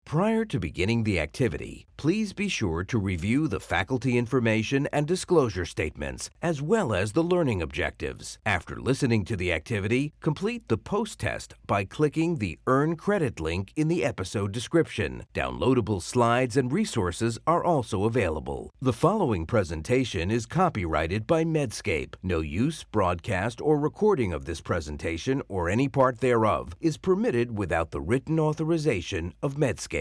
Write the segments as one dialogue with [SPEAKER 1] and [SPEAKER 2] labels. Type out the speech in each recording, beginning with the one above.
[SPEAKER 1] Prior to beginning the activity, please be sure to review the faculty information and disclosure statements, as well as the learning objectives. After listening to the activity, complete the post-test by clicking the Earn Credit link in the episode description. Downloadable slides and resources are also available. The following presentation is copyrighted by Medscape. No use, broadcast, or recording of this presentation or any part thereof is permitted without the written authorization of Medscape.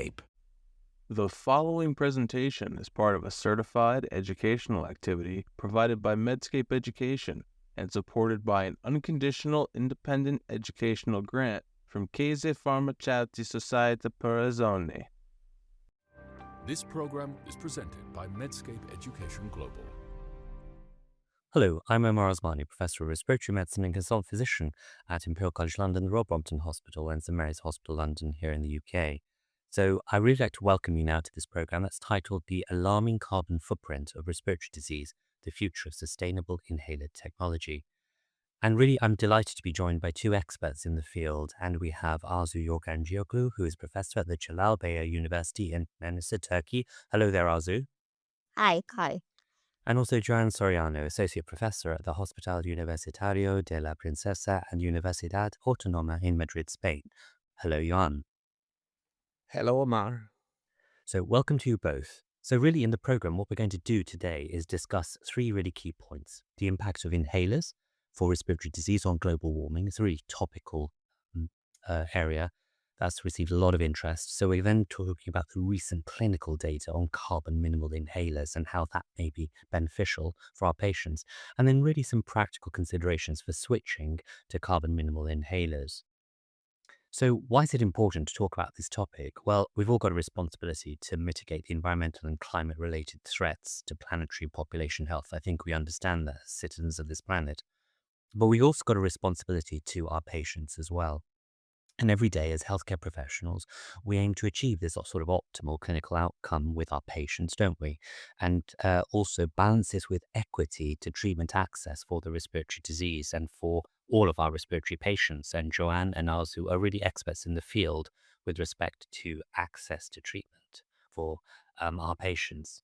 [SPEAKER 2] The following presentation is part of a certified educational activity provided by Medscape Education and supported by an unconditional independent educational grant from Chiese Farmaceutici Society per Regione.
[SPEAKER 3] This program is presented by Medscape Education Global.
[SPEAKER 4] Hello, I'm Omar Osmani, Professor of Respiratory Medicine and Consultant Physician at Imperial College London, the Royal Brompton Hospital, and St Mary's Hospital London here in the UK. So I really like to welcome you now to this program that's titled The Alarming Carbon Footprint of Respiratory Disease, the Future of Sustainable Inhaler Technology. And really, I'm delighted to be joined by two experts in the field, and we have Arzu Yorgancioglu, who is Professor at the Celal Bayar University in Manisa, Turkey. Hello there, Arzu.
[SPEAKER 5] Hi.
[SPEAKER 4] And also Joan Soriano, Associate Professor at the Hospital Universitario de la Princesa and Universidad Autónoma in Madrid, Spain. Hello, Joan.
[SPEAKER 6] Hello, Omar.
[SPEAKER 4] So welcome to you both. So really in the program, what we're going to do today is discuss three really key points. The impact of inhalers for respiratory disease on global warming. It's a really topical area that's received a lot of interest. So we're then talking about the recent clinical data on carbon minimal inhalers and how that may be beneficial for our patients. And then really some practical considerations for switching to carbon minimal inhalers. So why is it important to talk about this topic? Well, we've all got a responsibility to mitigate the environmental and climate-related threats to planetary population health. I think we understand that as citizens of this planet. But we've also got a responsibility to our patients as well. And every day as healthcare professionals, we aim to achieve this sort of optimal clinical outcome with our patients, don't we? And also balance this with equity to treatment access for the respiratory disease and for all of our respiratory patients. And Joanne and Arzu are really experts in the field with respect to access to treatment for our patients.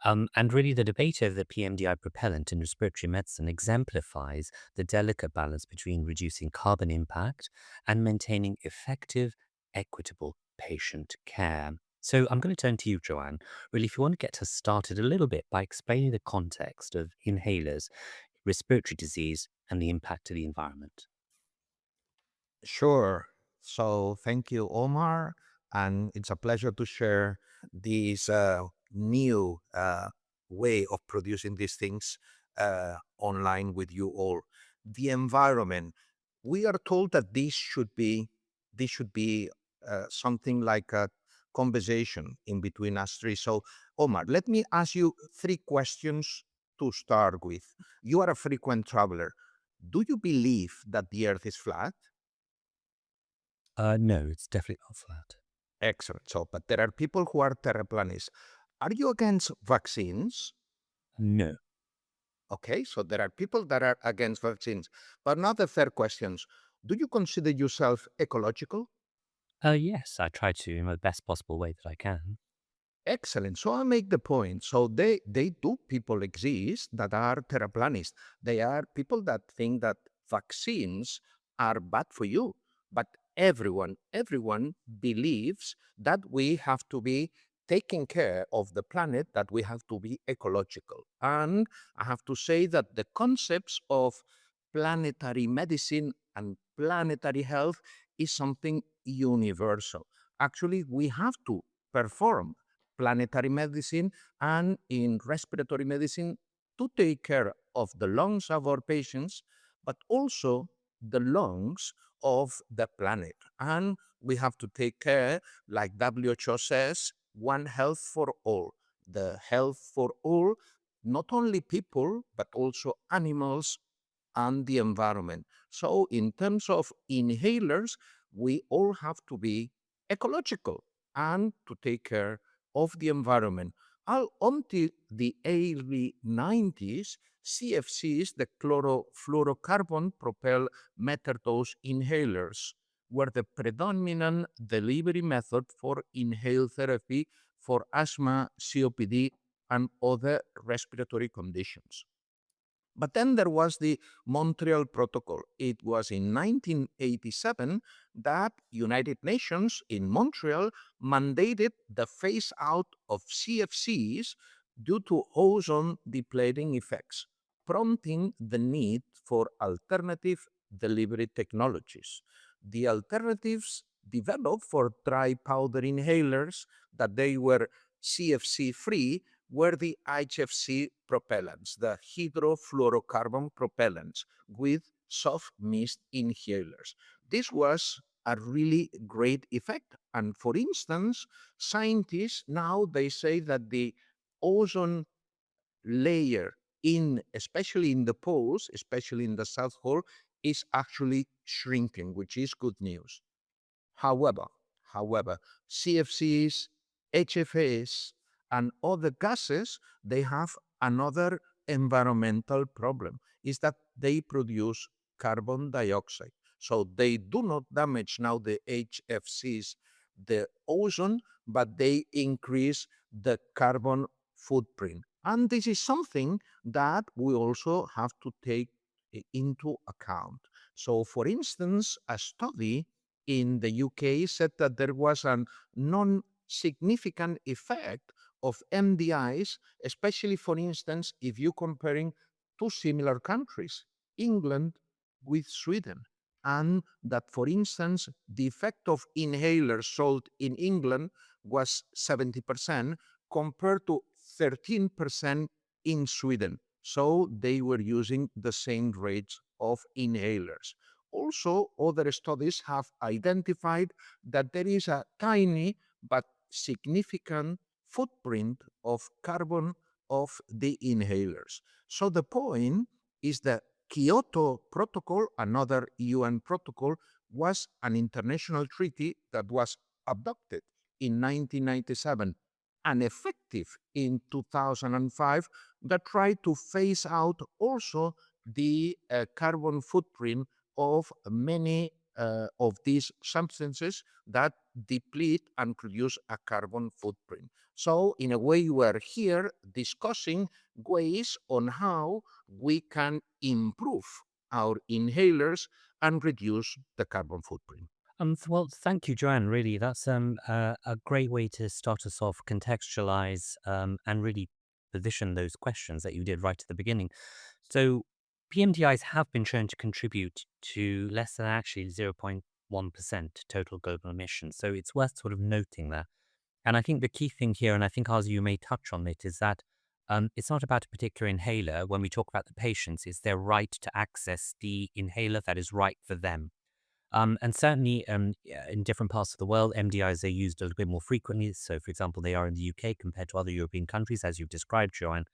[SPEAKER 4] And really the debate over the PMDI propellant in respiratory medicine exemplifies the delicate balance between reducing carbon impact and maintaining effective, equitable patient care. So I'm going to turn to you, Joanne. Really, if you want to get us started a little bit by explaining the context of inhalers, respiratory disease, and the impact to the environment.
[SPEAKER 6] Sure. So thank you, Omar. And it's a pleasure to share this new way of producing these things online with you all. The environment. We are told that this should be something like a conversation in between us three. So, Omar, let me ask you three questions to start with. You are a frequent traveler. Do you believe that the Earth is flat?
[SPEAKER 4] No, it's definitely not flat.
[SPEAKER 6] Excellent. So, but there are people who are terraplanists. Are you against vaccines?
[SPEAKER 4] No.
[SPEAKER 6] Okay, so there are people that are against vaccines. But now the third questions. Do you consider yourself ecological?
[SPEAKER 4] Yes, I try to in the best possible way that I can.
[SPEAKER 6] Excellent. So I make the point. So they do people exist that are terraplanists. They are people that think that vaccines are bad for you. But everyone believes that we have to be taking care of the planet, that we have to be ecological. And I have to say that the concepts of planetary medicine and planetary health is something universal. Actually, we have to perform planetary medicine and in respiratory medicine to take care of the lungs of our patients, but also the lungs of the planet. And we have to take care, like WHO says, one health for all. The health for all, not only people, but also animals and the environment. So in terms of inhalers, we all have to be ecological and to take care of the environment. Until the early 90s, CFCs, the chlorofluorocarbon propelled metered dose inhalers, were the predominant delivery method for inhaled therapy for asthma, COPD, and other respiratory conditions. But then there was the Montreal Protocol. It was in 1987 that United Nations in Montreal mandated the phase out of CFCs due to ozone depleting effects, prompting the need for alternative delivery technologies. The alternatives developed for dry powder inhalers that they were CFC free were the HFC propellants, the hydrofluorocarbon propellants with soft mist inhalers. This was a really great effect. And for instance, scientists now they say that the ozone layer in especially in the poles, especially in the South Pole, is actually shrinking, which is good news. However, however, CFCs, HFAs, and other gases, they have another environmental problem, is that they produce carbon dioxide. So they do not damage now the HFCs, the ozone, but they increase the carbon footprint. And this is something that we also have to take into account. So, for instance, a study in the UK said that there was a non significant effect of MDIs, especially, for instance, if you're comparing two similar countries, England with Sweden. And that, for instance, the effect of inhalers sold in England was 70% compared to 13% in Sweden. So they were using the same rates of inhalers. Also, other studies have identified that there is a tiny but significant footprint of carbon of the inhalers. So the point is that Kyoto Protocol, another UN protocol, was an international treaty that was adopted in 1997 and effective in 2005 that tried to phase out also the carbon footprint of many of these substances that deplete and produce a carbon footprint. So, in a way, we're here discussing ways on how we can improve our inhalers and reduce the carbon footprint.
[SPEAKER 4] Well, thank you, Joanne. Really, that's a great way to start us off, contextualize, and really position those questions that you did right at the beginning. So, PMDIs have been shown to contribute to less than actually 0.1% total global emissions. So, it's worth sort of noting that. And I think the key thing here, and I think Arzu, you may touch on it, is that it's not about a particular inhaler. When we talk about the patients, it's their right to access the inhaler that is right for them. And certainly yeah, in different parts of the world, MDIs are used a little bit more frequently. So, for example, they are in the UK compared to other European countries, as you've described, Joanne.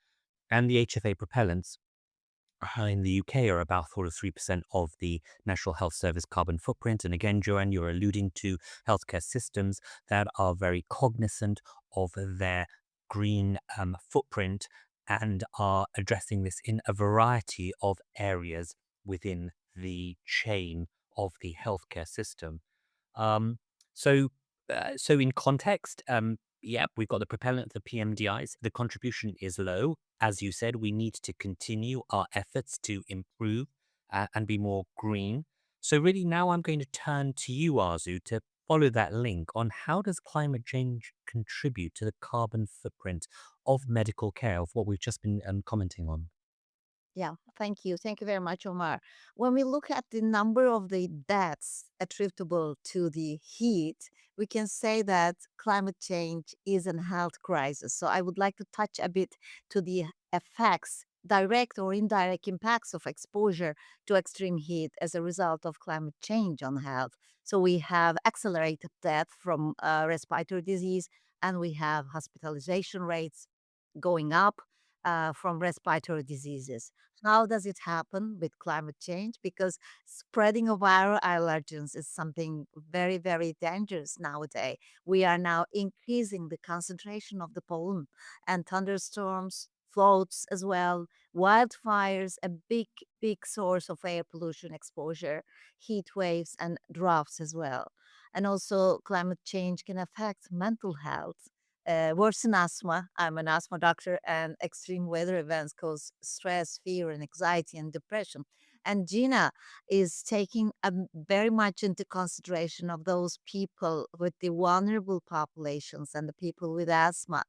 [SPEAKER 4] And the HFA propellants in the UK are about sort of 3% of the National Health Service carbon footprint. And again, Joanne, you're alluding to healthcare systems that are very cognizant of their green footprint and are addressing this in a variety of areas within the chain of the healthcare system. Um, so, so in context, yeah, we've got the propellant, the PMDIs. The contribution is low. As you said, we need to continue our efforts to improve and be more green. So really now I'm going to turn to you, Arzu, to follow that link on how does climate change contribute to the carbon footprint of medical care, of what we've just been commenting on.
[SPEAKER 5] Yeah, thank you. Thank you very much, Omar. When we look at the number of the deaths attributable to the heat, we can say that climate change is a health crisis. So I would like to touch a bit to the effects, direct or indirect impacts of exposure to extreme heat as a result of climate change on health. So we have accelerated death from respiratory disease, and we have hospitalization rates going up from respiratory diseases. How does it happen with climate change? Because spreading of viral allergens is something very, very dangerous nowadays. We are now increasing the concentration of the pollen, and thunderstorms, floods as well, wildfires, a big source of air pollution exposure, heat waves, and droughts as well. And also, climate change can affect mental health. Worsen asthma. I'm an asthma doctor, and extreme weather events cause stress, fear, and anxiety and depression. And Gina is taking very much into consideration of those people with the vulnerable populations and the people with asthma.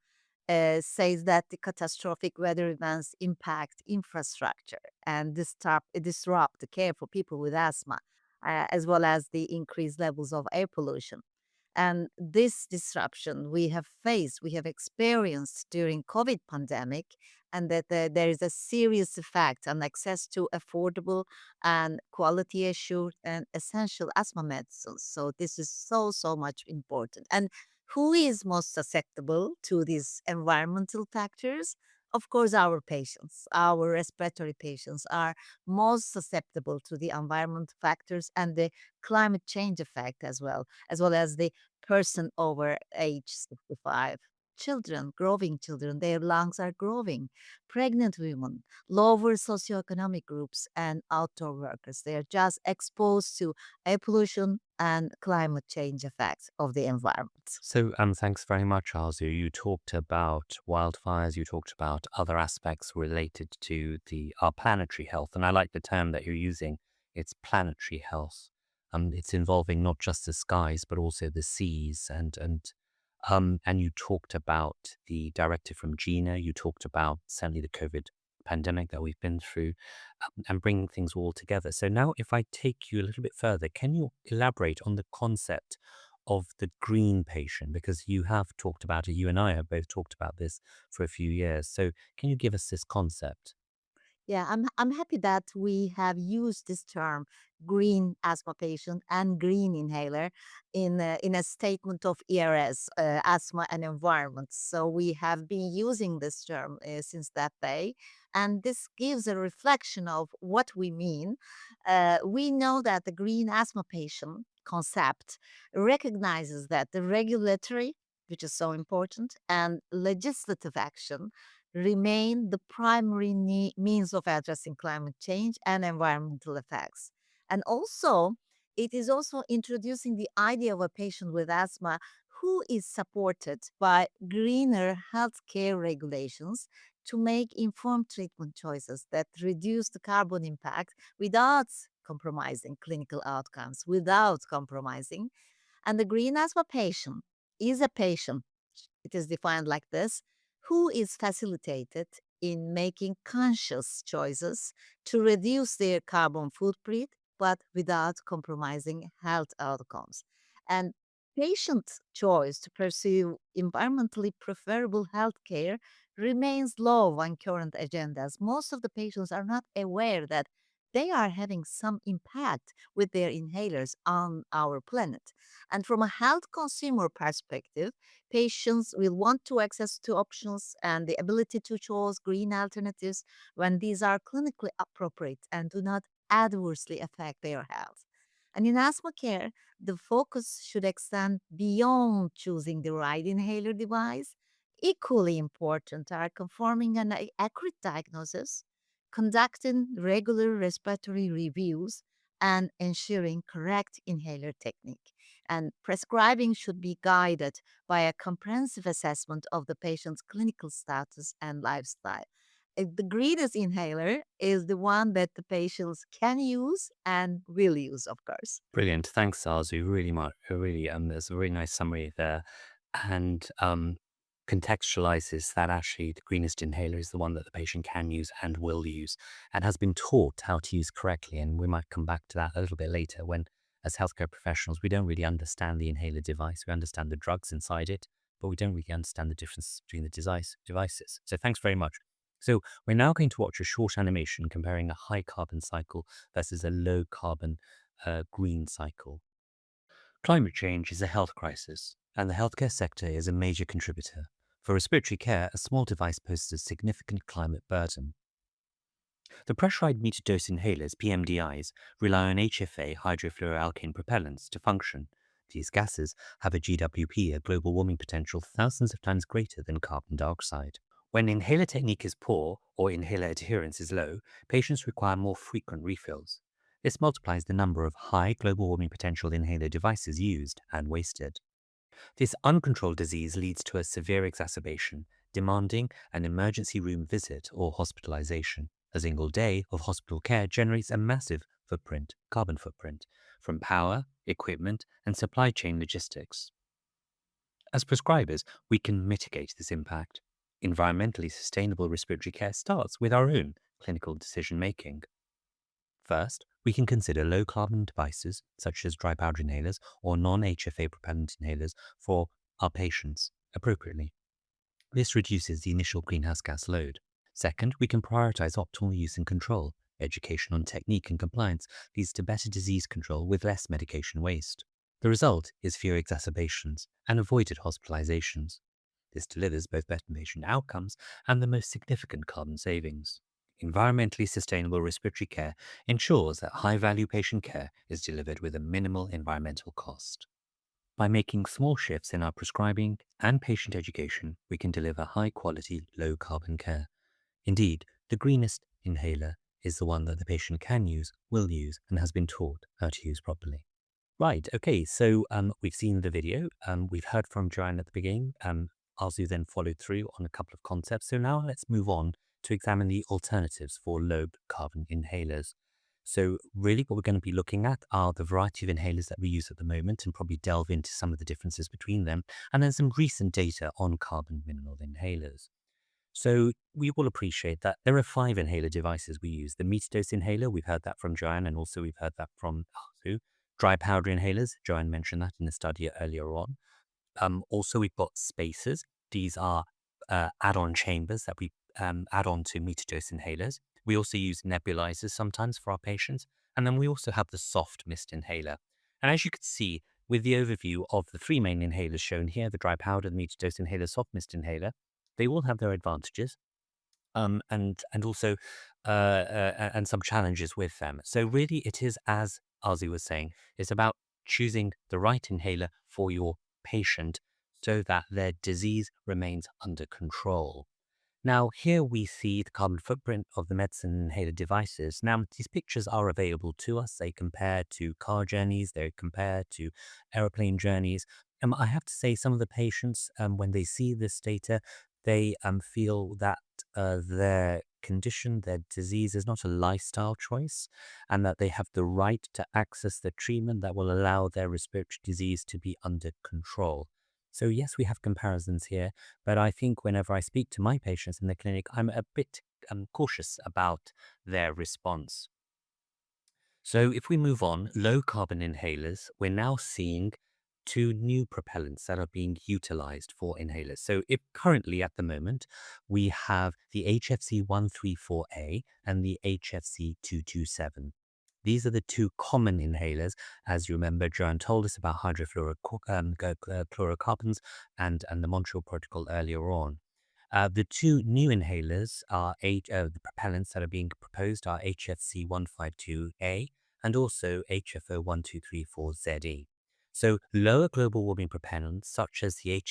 [SPEAKER 5] Says that the catastrophic weather events impact infrastructure and disrupt the care for people with asthma, as well as the increased levels of air pollution. And this disruption we have experienced during COVID pandemic, and that there is a serious effect on access to affordable and quality assured and essential asthma medicines. So this is so much important. And who is most susceptible to these environmental factors? Of course, our patients, our respiratory patients are most susceptible to the environment factors and the climate change effect as well as the person over age 65. Children, growing children, their lungs are growing. Pregnant women, lower socioeconomic groups, and outdoor workers, they are just exposed to air pollution and climate change effects of the environment.
[SPEAKER 4] So, thanks very much, Arzu. You talked about wildfires, you talked about other aspects related to our planetary health, and I like the term that you're using. It's planetary health. It's involving not just the skies, but also the seas, and you talked about the directive from Gina. You talked about certainly the COVID pandemic that we've been through, and bringing things all together. So now, if I take you a little bit further, can you elaborate on the concept of the green patient? Because you have talked about it, you and I have both talked about this for a few years. So can you give us this concept?
[SPEAKER 5] Yeah, I'm happy that we have used this term green asthma patient and green inhaler in a statement of ERS, asthma and environment. So we have been using this term since that day, and this gives a reflection of what we mean. We know that the green asthma patient concept recognizes that the regulatory, which is so important, and legislative action remain the primary means of addressing climate change and environmental effects. And also, it is also introducing the idea of a patient with asthma who is supported by greener healthcare regulations to make informed treatment choices that reduce the carbon impact without compromising clinical outcomes, without compromising. And the green asthma patient is a patient, it is defined like this, who is facilitated in making conscious choices to reduce their carbon footprint, but without compromising health outcomes. And patient choice to pursue environmentally preferable healthcare remains low on current agendas. Most of the patients are not aware that they are having some impact with their inhalers on our planet. And from a health consumer perspective, patients will want to access to options and the ability to choose green alternatives when these are clinically appropriate and do not adversely affect their health. And in asthma care, the focus should extend beyond choosing the right inhaler device. Equally important are confirming an accurate diagnosis, conducting regular respiratory reviews, and ensuring correct inhaler technique. And prescribing should be guided by a comprehensive assessment of the patient's clinical status and lifestyle. The greenest inhaler is the one that the patients can use and will use, of course.
[SPEAKER 4] Brilliant. Thanks, Arzu. Really much. Really, there's a really nice summary there, and contextualizes that actually the greenest inhaler is the one that the patient can use and will use, and has been taught how to use correctly. And we might come back to that a little bit later. When, as healthcare professionals, we don't really understand the inhaler device. We understand the drugs inside it, but we don't really understand the difference between the devices. So thanks very much. So we're now going to watch a short animation comparing a high carbon cycle versus a low carbon green cycle. Climate change is a health crisis, and the healthcare sector is a major contributor. For respiratory care, a small device poses a significant climate burden. The pressurized metered dose inhalers, PMDIs, rely on HFA hydrofluoroalkane propellants to function. These gases have a GWP, a global warming potential, thousands of times greater than carbon dioxide. When inhaler technique is poor or inhaler adherence is low, patients require more frequent refills. This multiplies the number of high global warming potential inhaler devices used and wasted. This uncontrolled disease leads to a severe exacerbation, demanding an emergency room visit or hospitalization. A single day of hospital care generates a massive carbon footprint, from power, equipment, and supply chain logistics. As prescribers, we can mitigate this impact. Environmentally sustainable respiratory care starts with our own clinical decision making. First, we can consider low carbon devices such as dry powder inhalers or non HFA propellant inhalers for our patients appropriately. This reduces the initial greenhouse gas load. Second, we can prioritize optimal use and control. Education on technique and compliance leads to better disease control with less medication waste. The result is fewer exacerbations and avoided hospitalizations. This delivers both better patient outcomes and the most significant carbon savings. Environmentally sustainable respiratory care ensures that high-value patient care is delivered with a minimal environmental cost. By making small shifts in our prescribing and patient education, we can deliver high-quality, low-carbon care. Indeed, the greenest inhaler is the one that the patient can use, will use, and has been taught how to use properly. Right, okay, so we've seen the video, we've heard from Joanne at the beginning, Arzu then followed through on a couple of concepts. So now let's move on to examine the alternatives for low carbon inhalers. So really what we're going to be looking at are the variety of inhalers that we use at the moment and probably delve into some of the differences between them, and then some recent data on carbon minimal inhalers. So we will appreciate that there are 5 inhaler devices we use. The metered-dose inhaler, we've heard that from Joanne, and also we've heard that from Arzu. Dry powder inhalers, Joanne mentioned that in the study earlier on. Also, we've got spacers. These are add-on chambers that we add on to metered-dose inhalers. We also use nebulizers sometimes for our patients. And then we also have the soft mist inhaler. And as you can see, with the overview of the 3 main inhalers shown here, the dry powder, the metered-dose inhaler, soft mist inhaler, they all have their advantages. And also and some challenges with them. So really it is, as Arzu was saying, it's about choosing the right inhaler for your patient so that their disease remains under control. Now, here we see the carbon footprint of the medicine inhaler devices. Now, these pictures are available to us. They compare to car journeys, they compare to aeroplane journeys. I have to say, some of the patients, when they see this data, they feel that their condition, their disease is not a lifestyle choice, and that they have the right to access the treatment that will allow their respiratory disease to be under control. So yes, we have comparisons here, but I think whenever I speak to my patients in the clinic, I'm a bit cautious about their response. So if we move on, low carbon inhalers, we're now seeing 2 new propellants that are being utilized for inhalers. So if currently at the moment, we have the HFC 134A and the HFC 227. These are the 2 common inhalers. As you remember, Joanne told us about hydrofluorocarbons and the Montreal Protocol earlier on. The 2 new inhalers are the propellants that are being proposed are HFC 152A and also HFO 1234ZE. So lower global warming propellants such as the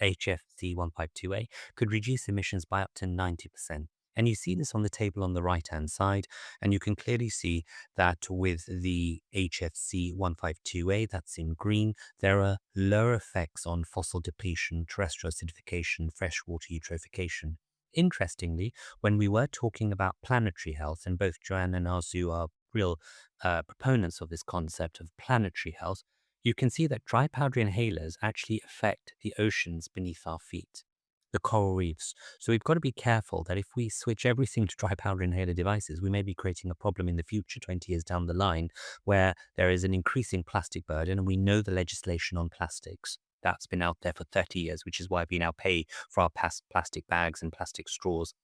[SPEAKER 4] HFC 152A could reduce emissions by up to 90%. And you see this on the table on the right-hand side, and you can clearly see that with the HFC 152A, that's in green, there are lower effects on fossil depletion, terrestrial acidification, freshwater eutrophication. Interestingly, when we were talking about planetary health, and both Joanne and Arzu are real proponents of this concept of planetary health, you can see that dry powder inhalers actually affect the oceans beneath our feet, the coral reefs. So we've got to be careful that if we switch everything to dry powder inhaler devices, we may be creating a problem in the future, 20 years down the line, where there is an increasing plastic burden, and we know the legislation on plastics. That's been out there for 30 years, which is why we now pay for our plastic bags and plastic straws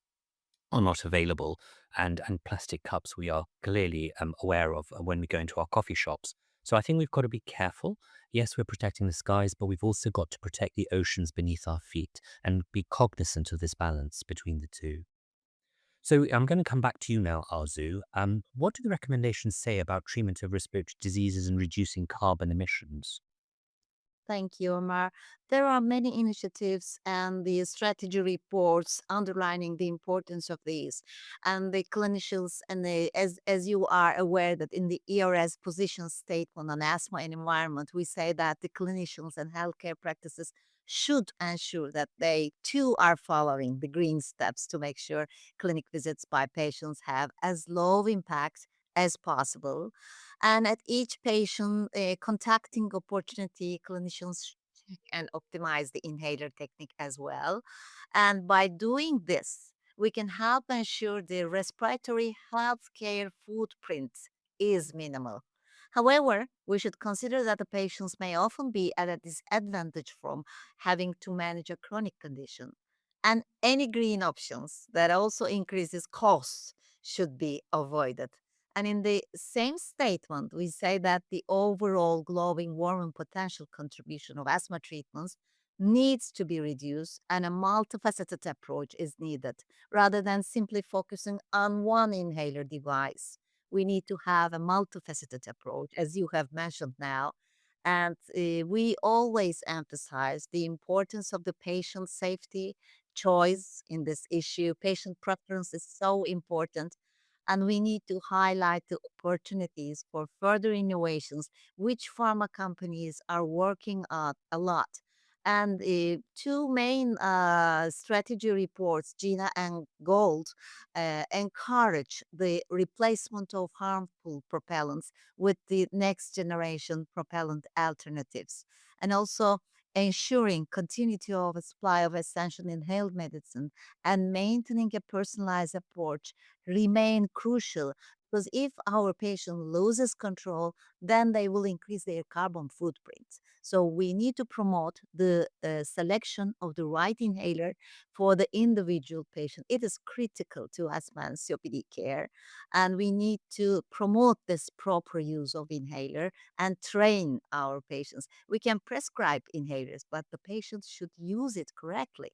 [SPEAKER 4] are not available, and plastic cups we are clearly aware of when we go into our coffee shops. So I think we've got to be careful. Yes, we're protecting the skies, but we've also got to protect the oceans beneath our feet and be cognizant of this balance between the 2. So I'm going to come back to you now, Arzu. What do the recommendations say about treatment of respiratory diseases and reducing carbon emissions?
[SPEAKER 5] Thank you, Omar. There are many initiatives and the strategy reports underlining the importance of these. And the clinicians, and as you are aware, that in the ERS position statement on asthma and environment, we say that the clinicians and healthcare practices should ensure that they too are following the green steps to make sure clinic visits by patients have as low impact as possible. And at each patient contacting opportunity, clinicians check and optimize the inhaler technique as well. And by doing this, we can help ensure the respiratory healthcare footprint is minimal. However, we should consider that the patients may often be at a disadvantage from having to manage a chronic condition. And any green options that also increases costs should be avoided. And in the same statement, we say that the overall global warming potential contribution of asthma treatments needs to be reduced and a multifaceted approach is needed rather than simply focusing on one inhaler device. We need to have a multifaceted approach, as you have mentioned now. And we always emphasize the importance of the patient safety choice in this issue. Patient preference is so important, and we need to highlight the opportunities for further innovations, which pharma companies are working on a lot. And two main strategy reports, Gina and Gold, encourage the replacement of harmful propellants with the next generation propellant alternatives, and also ensuring continuity of a supply of essential inhaled medicine and maintaining a personalized approach remain crucial, because if our patient loses control, then they will increase their carbon footprint. So we need to promote the selection of the right inhaler for the individual patient. It is critical to asthma and COPD care, and we need to promote this proper use of inhaler and train our patients. We can prescribe inhalers, but the patients should use it correctly.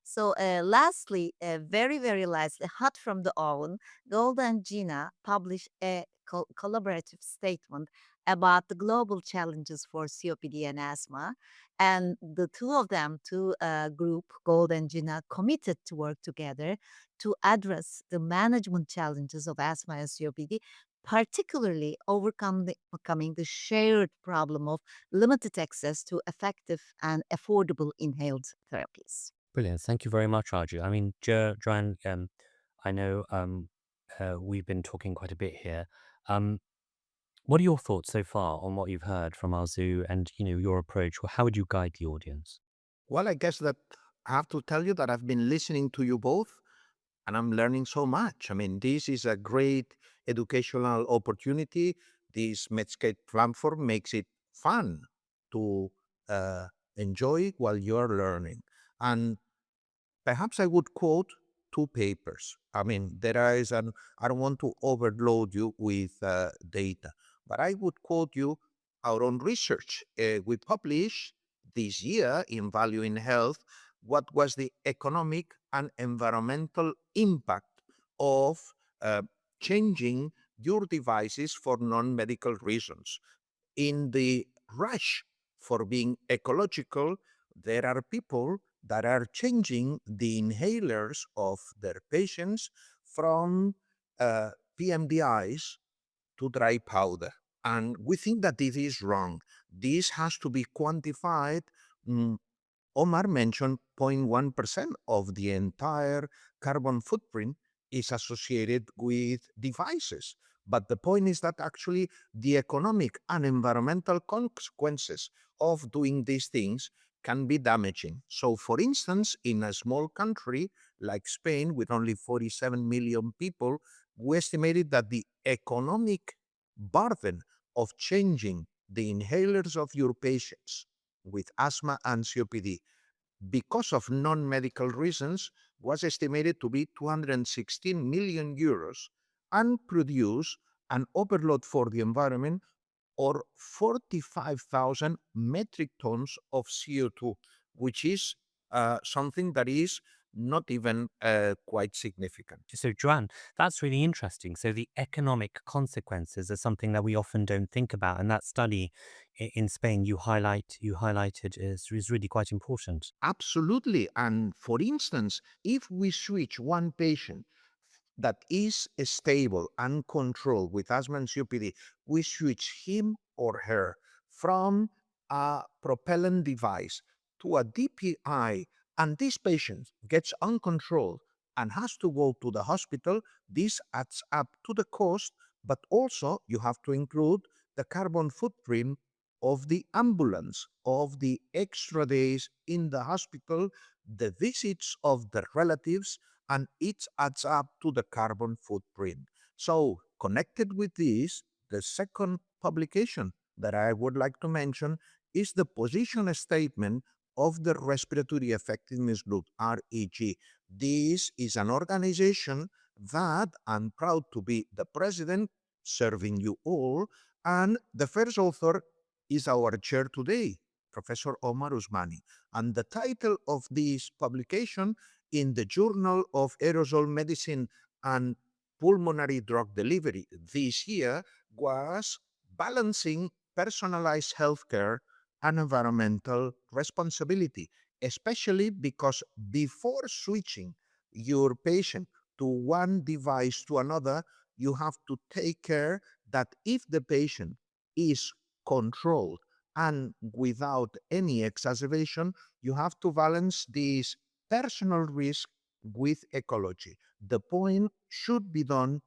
[SPEAKER 5] So, lastly, very, very lastly, hot from the oven, Golda and Gina published a collaborative statement about the global challenges for COPD and asthma. And the two of them, two group, Gold and Gina, committed to work together to address the management challenges of asthma and COPD, particularly overcoming the shared problem of limited access to effective and affordable inhaled therapies.
[SPEAKER 4] Brilliant. Thank you very much, Arju. I mean, Joanne, I know we've been talking quite a bit here. Um, what are your thoughts so far on what you've heard from Arzu and, your approach? How would you guide the audience?
[SPEAKER 6] Well, I guess that I have to tell you that I've been listening to you both and I'm learning so much. I mean, this is a great educational opportunity. This Medscape platform makes it fun to uh, enjoy while you're learning. And perhaps I would quote two papers. I mean, I don't want to overload you with data, but I would quote you our own research. We published this year in Value in Health what was the economic and environmental impact of uh, changing your devices for non medical reasons. In the rush for being ecological, there are people that are changing the inhalers of their patients from PMDIs to dry powder. And we think that this is wrong. This has to be quantified. mm, Omar mentioned 0.1% of the entire carbon footprint is associated with devices. But the point is that actually the economic and environmental consequences of doing these things can be damaging. So, for instance, in a small country like Spain with only 47 million people, we estimated that the economic burden of changing the inhalers of your patients with asthma and COPD because of non-medical reasons was estimated to be 216 million euros and produce an overload for the environment or 45,000 metric tons of CO2, which is something that is not even quite significant.
[SPEAKER 4] So, Joanne, that's really interesting. So, the economic consequences are something that we often don't think about, and that study in Spain you highlighted is really quite important.
[SPEAKER 6] Absolutely. And for instance, if we switch one patient that is stable and controlled with asthma and COPD, we switch him or her from a propellant device to a DPI, and this patient gets uncontrolled and has to go to the hospital. This adds up to the cost, but also you have to include the carbon footprint of the ambulance, of the extra days in the hospital, the visits of the relatives, and it adds up to the carbon footprint. So, connected with this, the second publication that I would like to mention is the position statement of the Respiratory Effectiveness Group, REG. This is an organization that I'm proud to be the president, serving you all, and the first author is our chair today, Professor Omar Usmani. And the title of this publication in the Journal of Aerosol Medicine and Pulmonary Drug Delivery this year was Balancing Personalized Healthcare and Environmental Responsibility, especially because before switching your patient to one device to another, you have to take care that if the patient is controlled and without any exacerbation, you have to balance this personal risk with ecology. The point should be done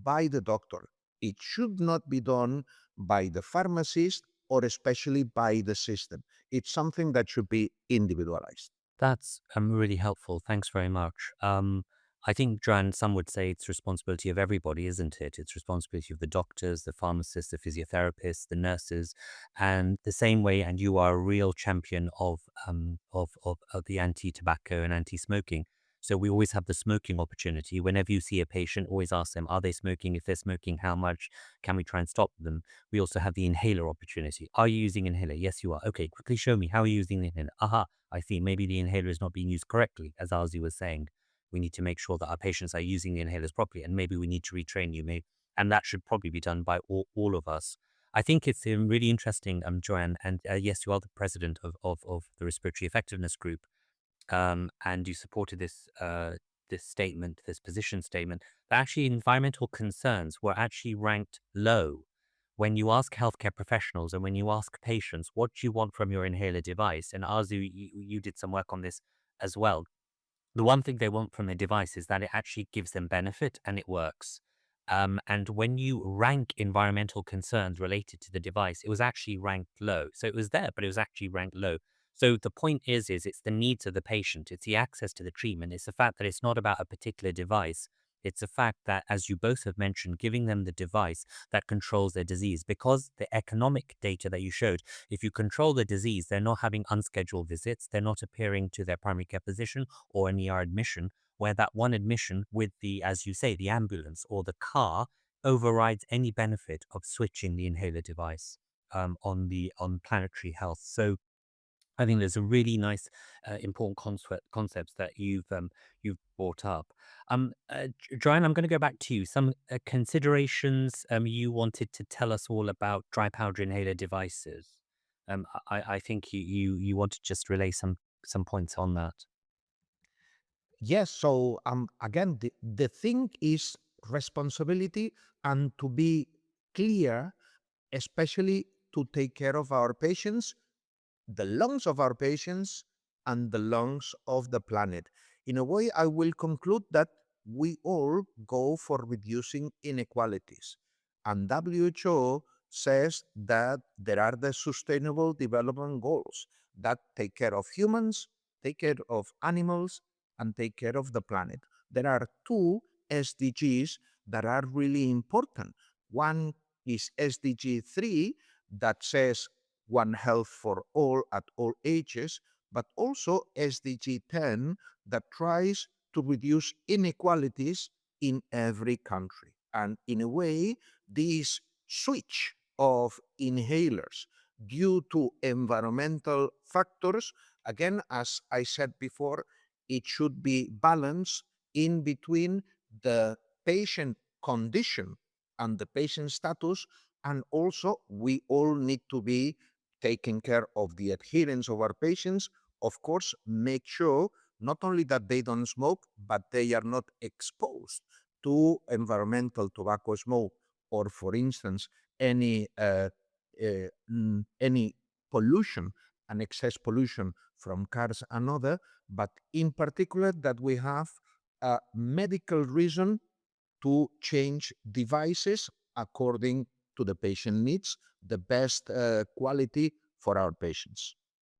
[SPEAKER 6] by the doctor. It should not be done by the pharmacist or especially by the system. It's something that should be individualized.
[SPEAKER 4] That's really helpful. Thanks very much. I think, Joanne, some would say it's responsibility of everybody, isn't it? It's responsibility of the doctors, the pharmacists, the physiotherapists, the nurses, and the same way. And you are a real champion of the anti-tobacco and anti-smoking. So we always have the smoking opportunity. Whenever you see a patient, always ask them, are they smoking? If they're smoking, how much? Can we try and stop them? We also have the inhaler opportunity. Are you using inhaler? Yes, you are. Okay, quickly show me. How are you using the inhaler? Aha, I see maybe the inhaler is not being used correctly, as Arzi was saying. We need to make sure that our patients are using the inhalers properly, and maybe we need to retrain you. And that should probably be done by all of us. I think it's really interesting, Joanne, and yes, you are the president of the Respiratory Effectiveness Group, and you supported this statement, this position statement, that actually environmental concerns were actually ranked low. When you ask healthcare professionals and when you ask patients, what do you want from your inhaler device? And Arzu, you did some work on this as well. The one thing they want from a device is that it actually gives them benefit and it works. And when you rank environmental concerns related to the device, it was actually ranked low. So it was there, but it was actually ranked low. So the point is it's the needs of the patient, it's the access to the treatment, it's the fact that it's not about a particular device. It's the fact that, as you both have mentioned, giving them the device that controls their disease, because the economic data that you showed, if you control the disease, they're not having unscheduled visits, they're not appearing to their primary care physician or an ER admission, where that one admission with the, as you say, the ambulance or the car overrides any benefit of switching the inhaler device on planetary health. So I think there's a really nice, important concepts that you've brought up. Joanne, I'm going to go back to you. Some considerations you wanted to tell us all about dry powder inhaler devices. I think you want to just relay some points on that.
[SPEAKER 6] Yes, so again, the thing is responsibility and to be clear, especially to take care of our patients, the lungs of our patients, and the lungs of the planet. In a way, I will conclude that we all go for reducing inequalities. And WHO says that there are the Sustainable Development Goals that take care of humans, take care of animals, and take care of the planet. There are two SDGs that are really important. One is SDG 3 that says One Health for All at all ages, but also SDG 10 that tries to reduce inequalities in every country. And in a way, this switch of inhalers due to environmental factors, again, as I said before, it should be balanced in between the patient condition and the patient status. And also, we all need to be taking care of the adherence of our patients. Of course, make sure not only that they don't smoke, but they are not exposed to environmental tobacco smoke, or, for instance, any any pollution and excess pollution from cars and other, but in particular that we have a medical reason to change devices according to the patient needs, the best quality for our patients.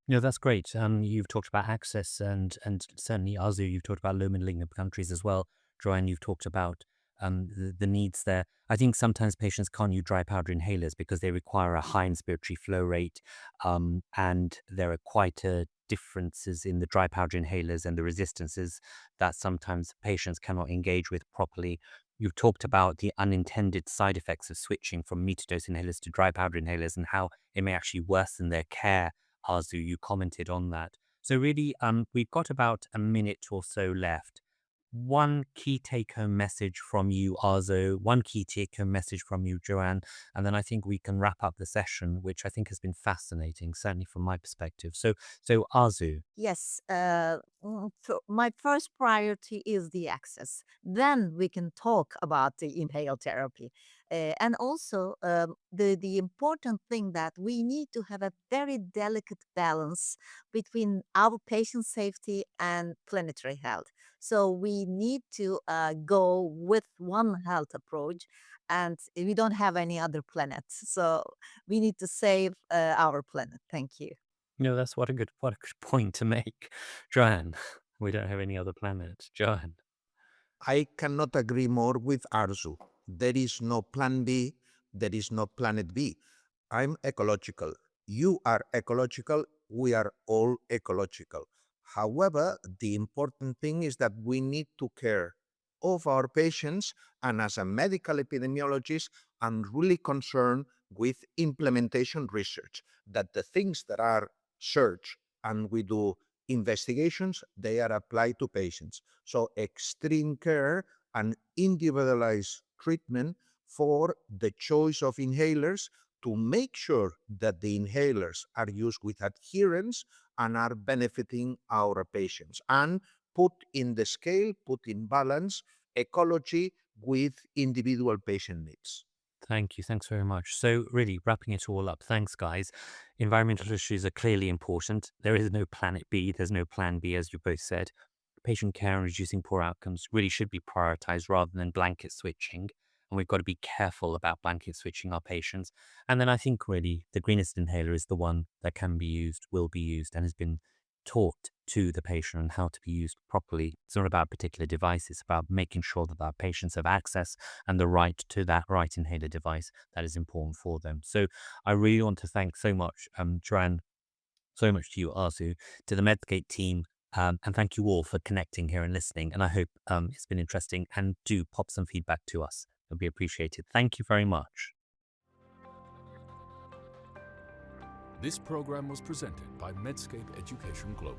[SPEAKER 4] No, that's great. You've talked about access, and certainly Azu, you've talked about low middle income countries as well. Joanne, you've talked about the needs there. I think sometimes patients can't use dry powder inhalers because they require a high inspiratory flow rate, and there are quite differences in the dry powder inhalers and the resistances that sometimes patients cannot engage with properly. You've talked about the unintended side effects of switching from metered-dose inhalers to dry powder inhalers and how it may actually worsen their care. Arzu, you commented on that. So really, we've got about a minute or so left. One key take-home message from you, Arzu, one key take-home message from you, Joanne, and then I think we can wrap up the session, which I think has been fascinating, certainly from my perspective. So Arzu.
[SPEAKER 5] Yes, so my first priority is the access. Then we can talk about the inhaled therapy. And also, the important thing that we need to have a very delicate balance between our patient safety and planetary health. So we need to go with one health approach, and we don't have any other planets. So we need to save our planet. Thank you.
[SPEAKER 4] No, that's what a good point to make. Joanne, we don't have any other planet. Joanne.
[SPEAKER 6] I cannot agree more with Arzu. There is no plan B, there is no planet B. I'm ecological. You are ecological. We are all ecological. However, the important thing is that we need to care of our patients. And as a medical epidemiologist, I'm really concerned with implementation research, that the things that are searched and we do investigations, they are applied to patients. So extreme care and individualized treatment for the choice of inhalers, to make sure that the inhalers are used with adherence and are benefiting our patients, and put in the scale, put in balance ecology with individual patient needs.
[SPEAKER 4] Thank you. Thanks very much. So, really, wrapping it all up, thanks, guys. Environmental issues are clearly important. There is no planet B, there's no plan B, as you both said. Patient care and reducing poor outcomes really should be prioritized rather than blanket switching. And we've got to be careful about blanket switching our patients. And then I think really the greenest inhaler is the one that can be used, will be used, and has been taught to the patient on how to be used properly. It's not about particular device, it's about making sure that our patients have access and the right to that right inhaler device that is important for them. So I really want to thank so much, Joanne, so much to you, Arzu, to the Medscape team, and thank you all for connecting here and listening. And I hope it's been interesting, and do pop some feedback to us. It'll be appreciated. Thank you very much.
[SPEAKER 3] This program was presented by Medscape Education Global.